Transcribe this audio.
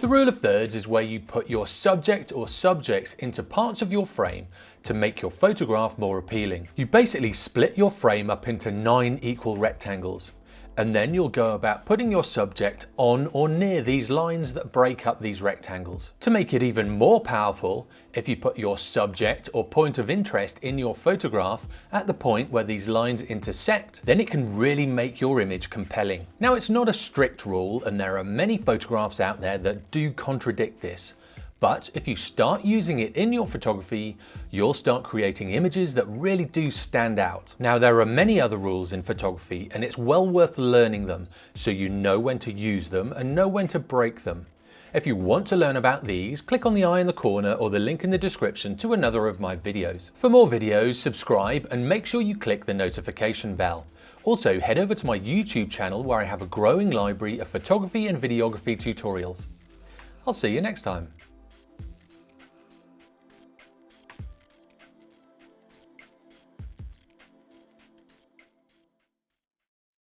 The rule of thirds is where you put your subject or subjects into parts of your frame to make your photograph more appealing. You basically split your frame up into 9 equal rectangles, and then you'll go about putting your subject on or near these lines that break up these rectangles. To make it even more powerful, if you put your subject or point of interest in your photograph at the point where these lines intersect, then it can really make your image compelling. Now, it's not a strict rule, and there are many photographs out there that do contradict this. But if you start using it in your photography, you'll start creating images that really do stand out. Now, there are many other rules in photography, and it's well worth learning them so you know when to use them and know when to break them. If you want to learn about these, click on the eye in the corner or the link in the description to another of my videos. For more videos, subscribe and make sure you click the notification bell. Also, head over to my YouTube channel where I have a growing library of photography and videography tutorials. I'll see you next time.